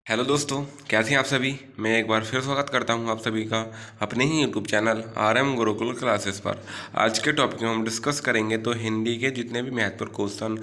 Hello दोस्तों, कैसे हैं आप सभी। मैं एक बार फिर स्वागत करता हूं आप सभी का अपने ही YouTube channel RM Gurukul classes पर। आज के टॉपिक में हम डिस्कस करेंगे तो हिंदी के जितने भी महत्वपूर्ण क्वेश्चन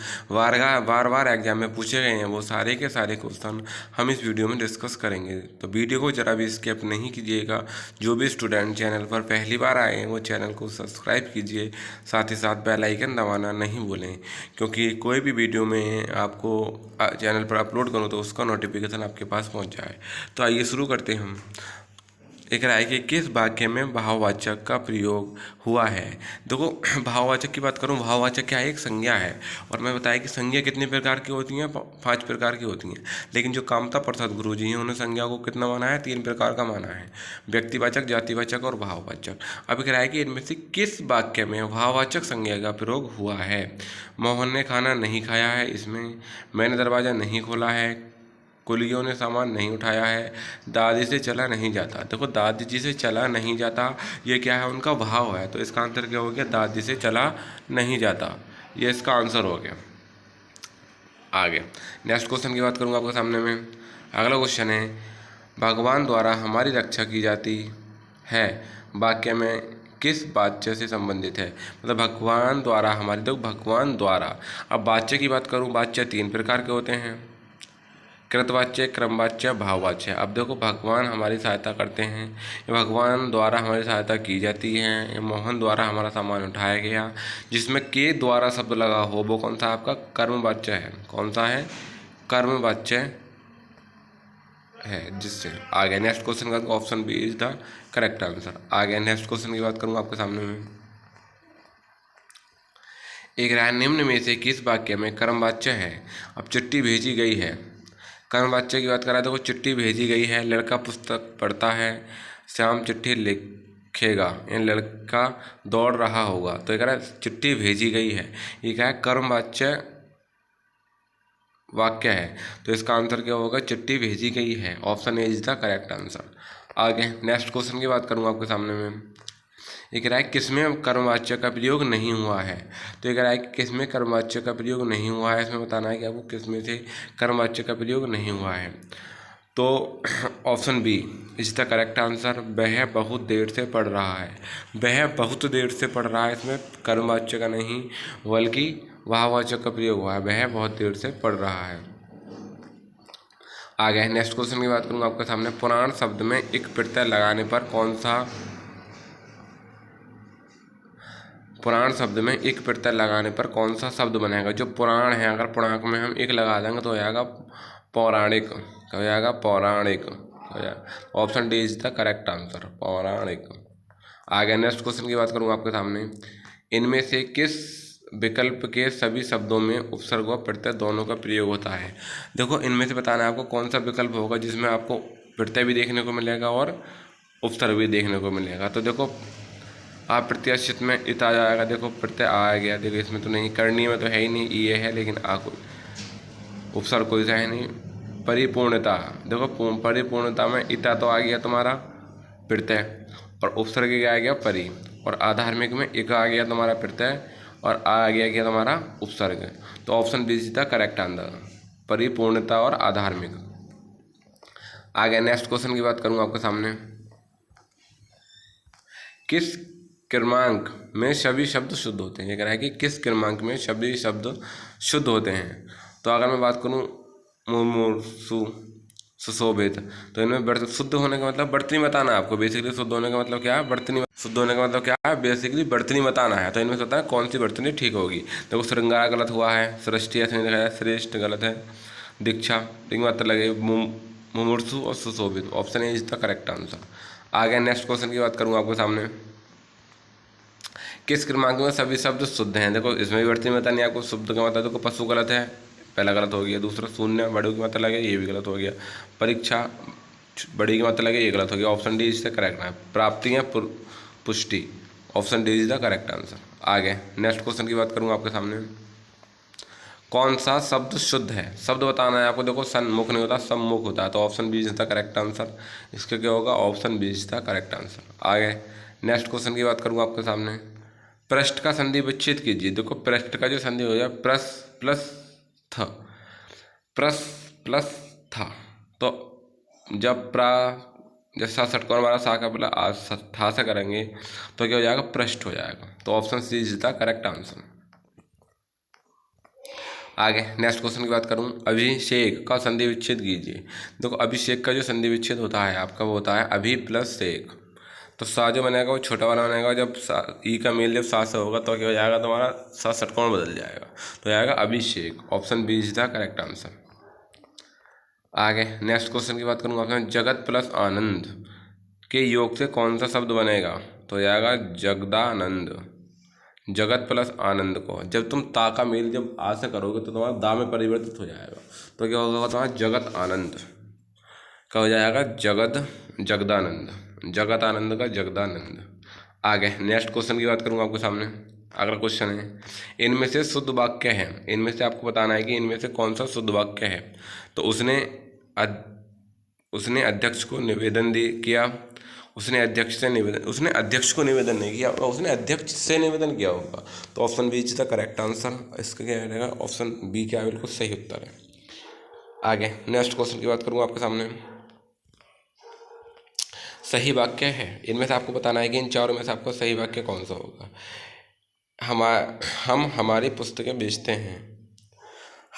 बार बार एग्जाम में पूछे गए हैं वो सारे के सारे क्वेश्चन हम इस वीडियो में डिस्कस करेंगे। तो वीडियो को ज़रा भी स्किप नहीं कीजिएगा। जो भी स्टूडेंट चैनल पर पहली बार आए हैं वो चैनल को सब्सक्राइब कीजिए, साथ ही साथ बेल आइकन दबाना नहीं भूलें, क्योंकि कोई भी वीडियो में आपको चैनल पर अपलोड करूँ तो उसका नोटिफिकेशन आपके पास पहुंच जाए। तो आइए शुरू करते हैं हम। एक राय कि किस वाक्य में भाववाचक का प्रयोग हुआ है। देखो, भाववाचक की बात करूं, भाववाचक क्या है, एक संज्ञा है। और मैं बताया कि संज्ञा कितने प्रकार की होती हैं, 5 प्रकार की होती हैं। लेकिन जो कामता प्रसाद गुरु जी हैं उन्होंने संज्ञा को कितना माना है, 3 प्रकार का माना है। व्यक्तिवाचक, जातिवाचक और भाववाचक। अब एक राय कि इनमें से किस वाक्य में भाववाचक संज्ञा का प्रयोग हुआ है। मोहन ने खाना नहीं खाया है, इसमें मैंने दरवाज़ा नहीं खोला है, कुलियों ने सामान नहीं उठाया है, दादी से चला नहीं जाता। देखो, दादी जी से चला नहीं जाता, ये क्या है, उनका भाव है। तो इसका आंसर क्या हो गया, दादी से चला नहीं जाता। ये इसका आंसर हो गया। आगे नेक्स्ट क्वेश्चन की बात करूँगा आपके सामने में। अगला क्वेश्चन है, भगवान द्वारा हमारी रक्षा की जाती है वाक्य में किस वाच्य से संबंधित है। मतलब भगवान द्वारा हमारी, देखो भगवान द्वारा। अब वाच्य की बात करूँ, वाच्य 3 प्रकार के होते हैं, कृतवाच्य, क्रमवाच्य, भाववाच्य। अब देखो, भगवान हमारी सहायता करते हैं, ये भगवान द्वारा हमारी सहायता की जाती है, ये मोहन द्वारा हमारा सामान उठाया गया। जिसमें के द्वारा शब्द लगा हो वो कौन सा आपका कर्मवाच्य है। कौन सा है, कर्मवाच्य है। जिससे आगे नेक्स्ट क्वेश्चन का option B is the correct answer. आगे नेक्स्ट क्वेश्चन की बात करूँगा आपके सामने में। एक राय निम्न में से किस वाक्य में कर्मवाच्य है। अब चिट्ठी भेजी गई है, कर्मवाच्य की बात करा तो चिट्ठी भेजी गई है, लड़का पुस्तक पढ़ता है, श्याम चिट्ठी लिखेगा, यानी लड़का दौड़ रहा होगा। तो कह रहा है चिट्ठी भेजी गई है, ये क्या है, कर्मवाच्य वाक्य है। तो इसका आंसर क्या होगा, चिट्ठी भेजी गई है। Option A is the correct answer. आगे नेक्स्ट क्वेश्चन की बात करूँगा आपके सामने में। एक राय किसमें कर्मवाच्य का प्रयोग नहीं हुआ है। तो एक राय किसमें कर्मवाच्य का प्रयोग नहीं हुआ है, इसमें बताना है कि आपको किसमें से कर्मवाच्य का प्रयोग नहीं हुआ है। तो option B is the correct answer. वह बहुत देर से पढ़ रहा है, वह बहुत देर से पढ़ रहा है, इसमें कर्मवाच्य का नहीं बल्कि भाववाचक का प्रयोग हुआ है, वह बहुत देर से पढ़ रहा है। आगे नेक्स्ट क्वेश्चन की बात करूँगा आपके सामने। पुराण शब्द में एक प्रत्यय लगाने पर कौन सा, पुराण शब्द में एक प्रत्यय लगाने पर कौन सा शब्द बनेगा। जो पुराण है, अगर पूर्णांक में हम एक लगा देंगे तो हो जाएगा पौराणिक, हो जाएगा पौराणिक, हो जाएगा। Option D is the correct answer, पौराणिक। आगे नेक्स्ट क्वेश्चन की बात करूँगा आपके सामने। इनमें से किस विकल्प के सभी शब्दों में उपसर्ग व प्रत्यय दोनों का प्रयोग होता है। देखो, इनमें से बताना है आपको कौन सा विकल्प होगा जिसमें आपको प्रत्यय भी देखने को मिलेगा और उपसर्ग भी देखने को मिलेगा। तो देखो, आप प्रत्याशित में इत आ जाएगा, देखो प्रत्यय आ गया, देखो इसमें तो नहीं, करनी में तो है ही नहीं, ये है, लेकिन आ को उपसर्ग कोई सा है नहीं। परिपूर्णता, देखो परिपूर्णता में इता तो आ गया तुम्हारा प्रत्यय, और उपसर्ग क्या आ गया परि, और आधार्मिक में एक आ गया तुम्हारा प्रत्यय और आ गया तुम्हारा उपसर्ग। तो option B is the correct answer, परिपूर्णता और आधार्मिक। आगे नेक्स्ट क्वेश्चन की बात करूँगा आपके सामने। किस क्रमांक में सभी शब्द शुद्ध होते हैं। ये कह रहा है कि किस क्रमांक में सभी शब्द शुद्ध होते हैं। तो अगर मैं बात करूँ मुमूर्षु, सुशोभित, तो इनमें शुद्ध होने का मतलब वर्तनी बताना है आपको। बेसिकली शुद्ध होने का मतलब क्या है, वर्तनी। शुद्ध होने का मतलब क्या है, बेसिकली वर्तनी बताना है। तो इनमें से होता है कौन सी वर्तनी ठीक होगी। देखो, श्रृंगार गलत हुआ है, सृष्टि ऐसे नहीं लिखा है, श्रेष्ठ गलत है, दीक्षा, लेकिन मतलब लगे मुमूर्षु और सुशोभित। Option A is the correct answer. आगे नेक्स्ट क्वेश्चन की बात करूँगा आपके सामने। किस क्रमांक में सभी शब्द शुद्ध हैं। देखो, इसमें भी वर्तनी बतानी है आपको। शुद्ध का मतलब देखो, पशु गलत है, पहला गलत हो गया। दूसरा शून्य बड़े की मात्रा लगे, ये भी गलत हो गया। परीक्षा बड़ी की मात्रा लगे, ये गलत हो गया। Option D is the correct है। प्राप्ति या पुष्टि, option D is the correct answer. आगे नेक्स्ट क्वेश्चन की बात करूँगा आपके सामने। कौन सा शब्द शुद्ध है, शब्द बताना है आपको। देखो, सन्मुख नहीं होता, सम्मुख होता है। तो option B is the correct answer. इसका क्या होगा, option B is the correct answer. आगे नेक्स्ट क्वेश्चन की बात करूँगा आपके सामने। पृष्ठ का संधि विच्छेद कीजिए। देखो, पृष्ठ का जो संधि हो जाए प्रस प्लस थ, प्रस प्लस था, तो जब जैसे सा षटकोण वाला सा का पहले था से करेंगे तो क्या हो जाएगा, पृष्ठ हो जाएगा। तो option C is the correct answer. आगे नेक्स्ट क्वेश्चन की बात करूं, अभिषेक का संधि विच्छेद कीजिए। देखो अभिषेक का जो संधि विच्छेद होता है आपका वो होता है अभि प्लस शेक। तो सा जो बनेगा वो छोटा वाला बनेगा, जब ई का मेल जब सा से होगा तो क्या हो जाएगा, तुम्हारा सा षटकोण बदल जाएगा, तो आएगा Abhishek. Option B is the correct answer. आगे नेक्स्ट क्वेश्चन की बात करूंगा ऑप्शन जगत प्लस आनंद के योग से कौन सा शब्द बनेगा, तो आएगा जगदानंद। जगत प्लस आनंद को जब तुम ता का मेल जब आ से करोगे तो तुम्हारा दा में परिवर्तित हो जाएगा, तो क्या होगा तुम्हारा जगत आनंद का हो जाएगा जगदानंद। जगत आनंद का जगदानंद। आगे नेक्स्ट क्वेश्चन की बात करूंगा आपके सामने। अगला क्वेश्चन है, इनमें से शुद्ध वाक्य है, इनमें से आपको बताना है कि इनमें से कौन सा शुद्ध वाक्य है। तो उसने अध्यक्ष को निवेदन किया, उसने अध्यक्ष को निवेदन नहीं किया, उसने अध्यक्ष से निवेदन किया होगा। तो option B is the correct answer. इसका क्या रहेगा, ऑप्शन बी क्या बिल्कुल सही उत्तर है। आगे नेक्स्ट क्वेश्चन की बात करूंगा आपके सामने। सही वाक्य है, इनमें से आपको बताना है कि इन चारों में से आपका सही वाक्य कौन सा होगा। हम हमारी पुस्तकें बेचते हैं।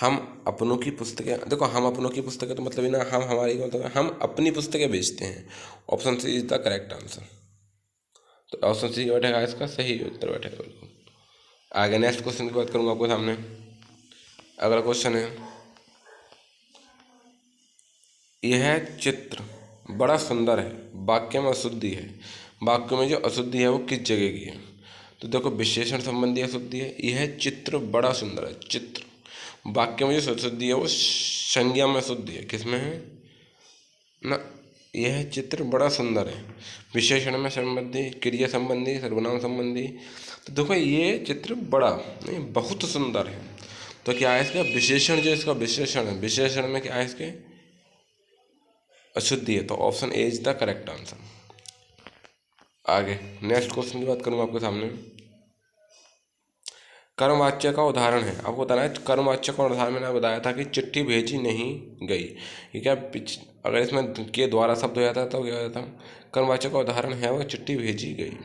हम अपनों की पुस्तकें, देखो हम अपनों की पुस्तकें तो मतलब ना हम हमारी मतलब हम अपनी पुस्तकें बेचते हैं। Option C is the correct answer. तो ऑप्शन सी बैठेगा इसका सही उत्तर बैठेगा बिल्कुल। आगे नेक्स्ट क्वेश्चन की बात करूंगा आपको सामने। अगला क्वेश्चन है, यह चित्र बड़ा सुंदर है, वाक्य में अशुद्धि है। वाक्य में जो अशुद्धि है वो किस जगह की है। तो देखो विशेषण संबंधी अशुद्धि है, यह चित्र बड़ा सुंदर है, चित्र। वाक्य में जो अशुद्धि है वो संज्ञा में अशुद्धि है, किसमें है ना, यह चित्र बड़ा सुंदर है। विशेषण में संबंधी, क्रिया संबंधी, सर्वनाम संबंधी। तो देखो ये चित्र बड़ा नहीं बहुत सुंदर है, तो क्या है इसका विशेषण, जो इसका विशेषण है, विशेषण में क्या है इसके अशुद्धि है। तो option A is the correct answer. आगे नेक्स्ट क्वेश्चन की बात करूँगा आपके सामने। कर्मवाच्य का उदाहरण है, आपको बताना है कर्मवाच्य का उदाहरण। मैंने बताया था कि चिट्ठी भेजी नहीं गई, ये क्या अगर इसमें के द्वारा शब्द हो जाता तो क्या हो जाता। कर्मवाच्य का उदाहरण है वो चिट्ठी भेजी गई।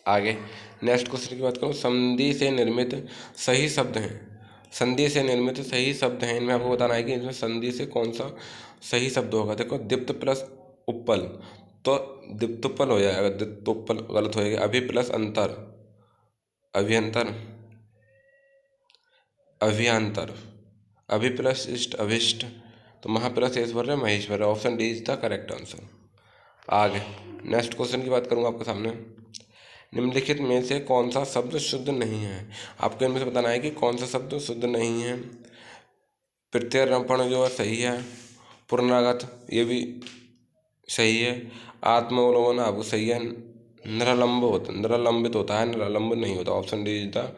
आगे नेक्स्ट क्वेश्चन की बात करूँ, संधि से निर्मित सही शब्द हैं। संधि से निर्मित सही शब्द हैं, इनमें आपको बताना है कि इसमें संधि से कौन सा सही शब्द होगा। देखो दीप्त प्लस उपल, तो दीप्तोपल हो जाएगा, दीप्तोपल गलत हो जाएगा। अभि प्लस अंतर, अभियंतर, अभियांतर। अभि प्लस इष्ट, अभिष्ट। तो महा प्लस ईश्वर है, महेश्वर है। Option D is the correct answer. आगे नेक्स्ट क्वेश्चन की बात करूँगा आपके सामने। निम्नलिखित में से कौन सा शब्द शुद्ध नहीं है, आपको इनमें से बताना है कि कौन सा शब्द शुद्ध नहीं है। प्रत्यर्पण जो है सही है, पुनरागत ये भी सही है, आत्मावलोकन आपको सही है, निरालंबित होता है, निरालंब नहीं होता। ऑप्शन डी इज द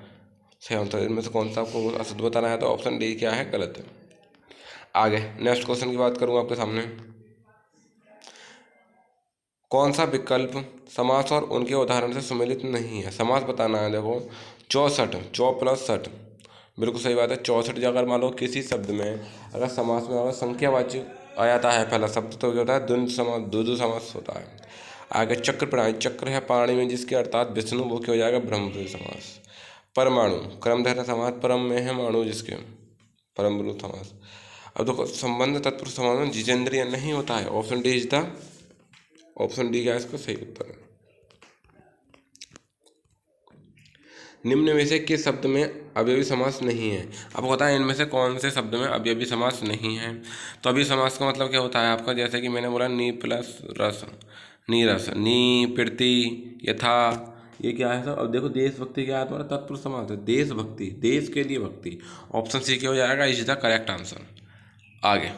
सही आंसर। इनमें से कौन सा आपको अशुद्ध बताना है, तो ऑप्शन डी क्या है, गलत है। आगे नेक्स्ट क्वेश्चन की बात करूँगा आपके सामने। कौन सा विकल्प समास और उनके उदाहरण से सम्मिलित नहीं है। समास बताना है, देखो 64, 4+60 बिल्कुल सही बात है। 64 अगर मान लो किसी शब्द में अगर समास में अगर संख्यावाची आ जाता है पहला शब्द, तो क्या होता है द्वंद्व समास, द्वंद्व समास होता है। आगे चक्र प्रणाली, चक्र है पाणी में जिसके अर्थात विष्णु, वो क्या हो जाएगा ब्रह्मपुरी समास। परमाणु क्रम धर्म समास, परम में है माणु जिसके, परम पुरुष समास। अब देखो संबंध तत्पुरुष समास में जितेंद्रिय नहीं होता है। Option D is the, option D क्या है इसका सही उत्तर है। निम्न में से किस शब्द में अवयवी समास नहीं है, आपको पता है इनमें से कौन से शब्द में अवयवी समास नहीं है। तो अभी समास का मतलब क्या होता है आपका, जैसे कि मैंने बोला नी प्लस रस, नीरस, नी प्रीति, यथा, ये क्या है सब। अब देखो देशभक्ति क्या है तुम्हारा, तत्पुरुष समास है, देशभक्ति, देश के लिए भक्ति। ऑप्शन सी क्या हो जाएगा, इज द करेक्ट आंसर। आगे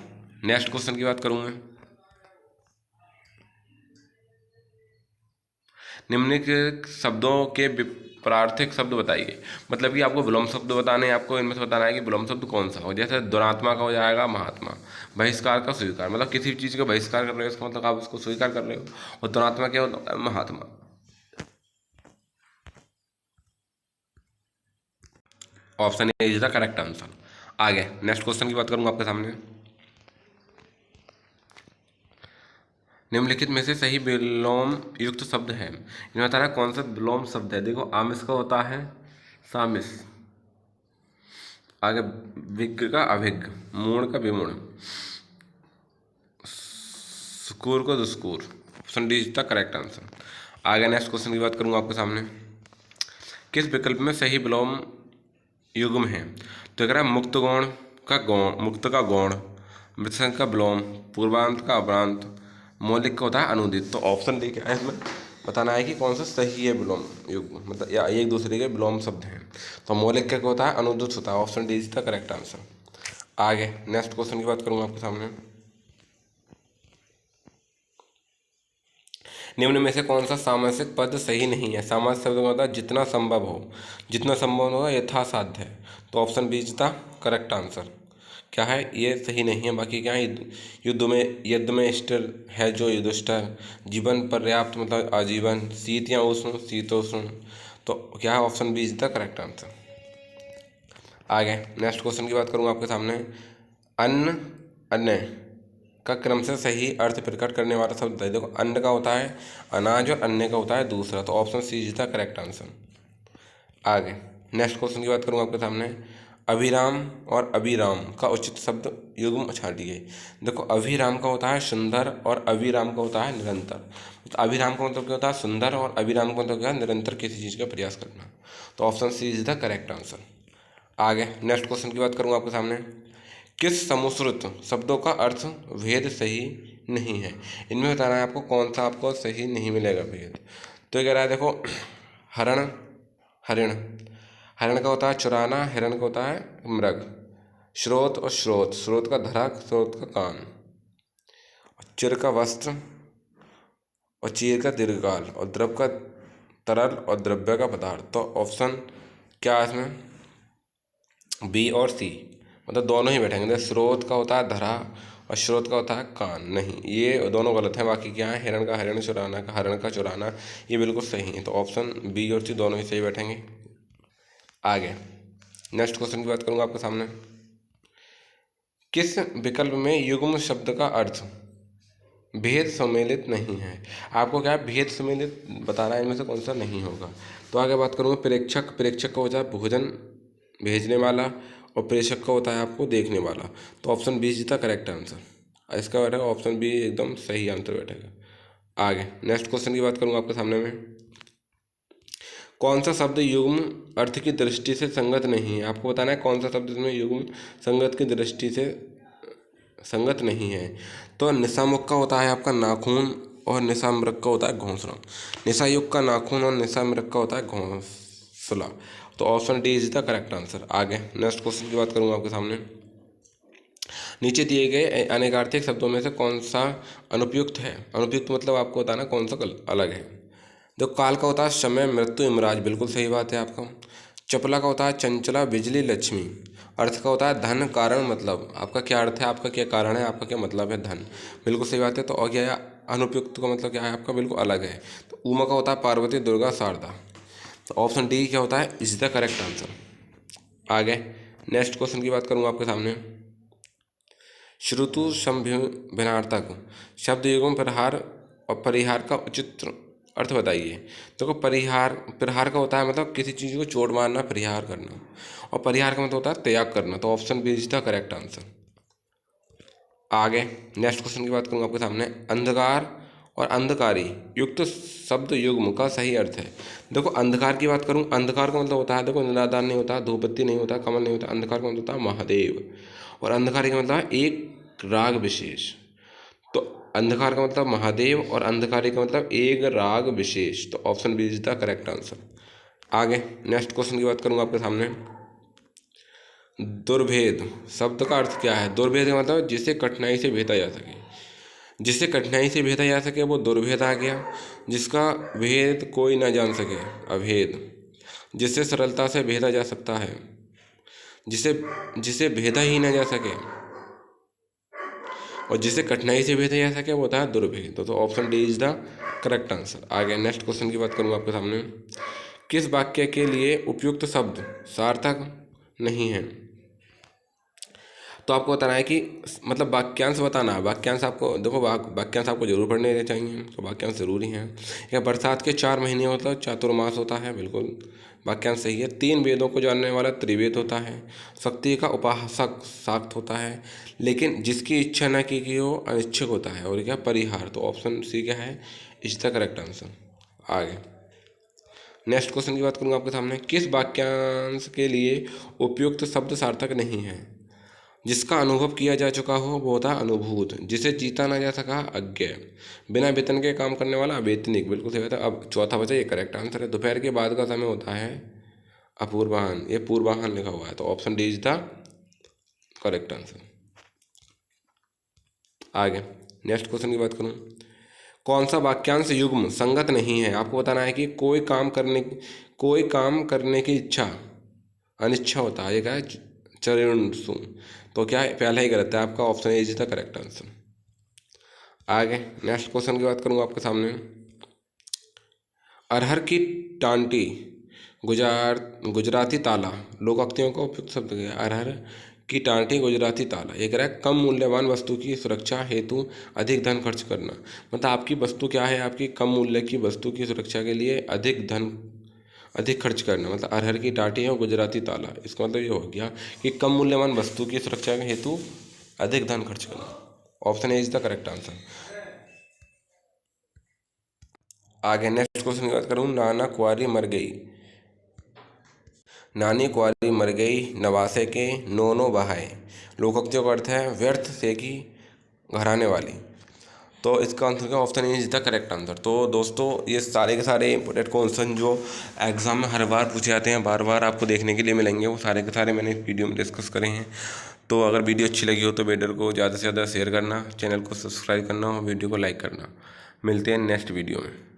नेक्स्ट क्वेश्चन की बात करूँ मैं। निम्नलिखित शब्दों के प्रार्थक शब्द बताइए, मतलब कि आपको विलोम शब्द बताने हैं, आपको इनमें से बताना है कि विलोम शब्द कौन सा हो। जैसे दुरात्मा का हो जाएगा महात्मा, बहिष्कार का स्वीकार, मतलब किसी भी चीज़ का बहिष्कार कर रहे हो इसका मतलब आप उसको स्वीकार कर रहे हो। और दुरात्मा क्या होता है, महात्मा। Option A is the correct answer. आगे नेक्स्ट क्वेश्चन की बात करूंगा आपके सामने। निम्नलिखित में से सही विलोम युक्त शब्द है। इनमें बता रहा है कौन सा विलोम शब्द है। देखो आमिष का होता है सामिस, आगे विज्ञ का अभिज्ञ, मूण का विमूण, सुकूर को दुष्कूर। Option D is the correct answer. आगे नेक्स्ट क्वेश्चन की बात करूंगा आपके सामने। किस विकल्प में सही विलोम युग्म है। तो कह रहा है मुक्त गौण का गौण, मुक्त का गौण, मृतसंग का विलोम, पूर्वांत का अपरांत, मौलिक का होता है अनुदित। तो ऑप्शन डी क्या है इसमें बताना है कि कौन सा सही है विलोम युग्म, मतलब या एक दूसरे के विलोम शब्द हैं। तो मौलिक क्या होता है, अनुदित होता है। Option D is the correct answer. आगे नेक्स्ट क्वेश्चन की बात करूंगा आपके सामने। निम्न में से कौन सा सामासिक पद सही नहीं है। सामासिक शब्द का मतलब जितना संभव हो, जितना संभव हो यथासाध्य है। तो option B is the correct answer. क्या है, ये सही नहीं है। बाकी क्या है, युद्ध में स्थिर है जो युधिष्ठिर, जीवन पर्याप्त मतलब आजीवन, शीत या उष्ण शीतोष्ण। तो क्या है, option B is the correct answer. आगे नेक्स्ट क्वेश्चन की बात करूँगा आपके सामने। अन्न अन्य का क्रम से सही अर्थ प्रकट करने वाला शब्द बताइए। देखो अन्न का होता है अनाज और अन्य का होता है दूसरा। तो option C is the correct answer. आगे नेक्स्ट क्वेश्चन की बात करूँगा आपके सामने। अभिराम और अभिराम का उचित शब्द युग्म छाटिए। देखो अभिराम का होता है सुंदर और अभिराम का होता है निरंतर। तो अभिराम का मतलब क्या होता है सुंदर, और अभिराम का मतलब क्या है निरंतर किसी चीज़ का प्रयास करना। तो option C is the correct answer. आगे नेक्स्ट क्वेश्चन की बात करूँगा आपके सामने। किस समुश्रुत शब्दों का अर्थ भेद सही नहीं है। इनमें बताना है आपको कौन सा आपको सही नहीं मिलेगा भेद। तो ये कह रहा है देखो हरण हरिण, हरिण का होता है चुराना, हिरण का होता है मृग, स्रोत और स्रोत, स्रोत का धरा, स्रोत का कान, चिर का वस्त्र और चीर का दीर्घकाल, और द्रव का तरल और द्रव्य का पदार्थ। तो ऑप्शन क्या है इसमें बी और सी, मतलब दोनों ही बैठेंगे। जैसे स्रोत का होता है धरा और स्रोत का होता है कान, नहीं ये दोनों गलत है। बाकी क्या है, हिरण का हरिण, चुराना का हरण का चुराना, ये बिल्कुल सही है। तो ऑप्शन बी और सी दोनों ही सही बैठेंगे। आगे नेक्स्ट क्वेश्चन की बात करूंगा आपके सामने। किस विकल्प में युग्म शब्द का अर्थ भेद सम्मिलित नहीं है। आपको क्या है भेद सम्मिलित बताना है, इनमें से कौन सा नहीं होगा। तो आगे बात करूँगा प्रेक्षक, प्रेक्षक का होता है भोजन भेजने वाला, और प्रेषक का होता है आपको देखने वाला। तो option B is the correct answer. इसका बैठेगा ऑप्शन बी एकदम सही आंसर बैठेगा। आगे नेक्स्ट क्वेश्चन की बात करूँगा आपके सामने में। कौन सा शब्द युग्म अर्थ की दृष्टि से संगत नहीं है। आपको बताना है कौन सा शब्द इसमें युग्म संगत की दृष्टि से संगत नहीं है। तो निशामुख का होता है आपका नाखून, और निशामृग का होता है घोंसला। निशायुक्त का नाखून और निशामृग का होता है घोंसला। तो option D is the correct answer. आगे नेक्स्ट क्वेश्चन की बात करूँगा आपके सामने। नीचे दिए गए अनेकार्थक शब्दों में से कौन सा अनुपयुक्त है। अनुपयुक्त मतलब आपको बताना कौन सा अलग है। देखो काल का होता है समय मृत्यु यमराज, बिल्कुल सही बात है आपका। चपला का होता है चंचला बिजली लक्ष्मी। अर्थ का होता है धन कारण मतलब, आपका क्या अर्थ है, आपका क्या कारण है, आपका क्या मतलब है धन, बिल्कुल सही बात है। तो और क्या अनुपयुक्त का मतलब क्या है आपका बिल्कुल अलग है। तो उमा का होता है पार्वती दुर्गा शारदा। तो ऑप्शन डी क्या होता है इज द करेक्ट आंसर। आगे नेक्स्ट क्वेश्चन की बात करूँगा आपके सामने। श्रुतु संभिनार्थक शब्द युग्म परिहार और परिहार का उचित अर्थ बताइए। देखो परिहार, परिहार का होता है मतलब किसी चीज़ को चोट मारना, परिहार करना, और परिहार का मतलब होता है त्याग करना। तो option B is the correct answer. आगे नेक्स्ट क्वेश्चन की बात करूँगा आपके सामने। अंधकार और अंधकारी युक्त शब्द युग्म का सही अर्थ है। देखो अंधकार की बात करूँ, अंधकार का मतलब होता है देखो निरादान नहीं होता, धूपबत्ती नहीं होता, कमल नहीं होता। अंधकार का मतलब होता है महादेव, और अंधकार का मतलब है एक राग विशेष। तो अंधकार का मतलब महादेव और अंधकारी का मतलब एक राग विशेष। तो option B is the correct answer. आगे नेक्स्ट क्वेश्चन की बात करूंगा आपके सामने। दुर्भेद शब्द का अर्थ क्या है। दुर्भेद का मतलब जिसे कठिनाई से भेदा जा सके, जिसे कठिनाई से भेदा जा सके वो दुर्भेद आ गया। जिसका भेद कोई ना जान सके अभेद। जिसे सरलता से भेदा जा सकता है, जिसे जिसे भेदा ही ना जा सके, और जिसे कठिनाई से भेदा जा सके वो होता है दुर्भेद। तो option D is the correct answer. आगे नेक्स्ट क्वेश्चन की बात करूँगा आपके सामने। किस वाक्य के लिए उपयुक्त शब्द सार्थक नहीं है। तो आपको बताना है कि मतलब वाक्यांश बताना है। वाक्यांश आपको देखो, वाक्यांश आपको जरूर पढ़ने चाहिए, तो वाक्यांश जरूरी हैं। या बरसात के 4 महीने मतलब चातुर्मास होता है, बिल्कुल वाक्यांश सही है। 3 वेदों को जानने वाला त्रिवेद होता है। शक्ति का उपासक शाक्त होता है, लेकिन जिसकी इच्छा न की वो अनिच्छुक होता है। और क्या, परिहार। तो ऑप्शन सी क्या है, इज द करेक्ट आंसर। आगे नेक्स्ट क्वेश्चन की बात करूंगा आपके सामने। किस वाक्यांश के लिए उपयुक्त शब्द सार्थक नहीं है? जिसका अनुभव किया जा चुका हो वो होता है अनुभूत। जिसे जीता ना जा सका, अज्ञेय। बिना वेतन के काम करने वाला, अवेतनिक। बिल्कुल सही बात है। अब चौथा बचा, ये करेक्ट आंसर है। दोपहर के बाद का समय होता है अपूर्वाह्न। ये पूर्वाह्न लिखा हुआ है, तो option D is the correct answer. आगे नेक्स्ट क्वेश्चन की बात करूं। कौन सा वाक्यांश युग्म संगत नहीं है? आपको बताना है कि कोई काम करने की इच्छा अनिच्छा होता है। ये क्या है, चरणसु। तो क्या है, पहला ही गलत है आपका, option A is the correct answer. आगे नेक्स्ट क्वेश्चन की बात करूंगा आपके सामने। अरहर की टांटी गुजराती ताला लोकोक्तियों का उपयुक्त शब्द है। अरहर की टांटी गुजराती ताला, ये कह रहा है कम मूल्यवान वस्तु की सुरक्षा हेतु अधिक धन खर्च करना। मतलब आपकी वस्तु क्या है, आपकी कम मूल्य की वस्तु की सुरक्षा के लिए अधिक खर्च करना। मतलब अरहर की टाटी और गुजराती ताला, इसका मतलब ये हो गया कि कम मूल्यवान वस्तु की सुरक्षा के हेतु अधिक धन खर्च करना। Option A is the correct answer. आगे नेक्स्ट क्वेश्चन की बात करूँ। नानी कुंवारी मर गई, नवासे के नो बहाए। लोकोक्तियों का अर्थ है व्यर्थ से की घराने वाली। तो इसका आंसर क्या, option is the correct answer. तो दोस्तों, ये सारे के सारे इंपॉर्टेंट क्वेश्चन जो एग्जाम में हर बार पूछे जाते हैं, बार बार आपको देखने के लिए मिलेंगे, वो सारे के सारे मैंने इस वीडियो में डिस्कस करे हैं। तो अगर वीडियो अच्छी लगी हो तो वीडियो को ज़्यादा से ज़्यादा शेयर करना, चैनल को सब्सक्राइब करना और वीडियो को लाइक करना। मिलते हैं नेक्स्ट वीडियो में।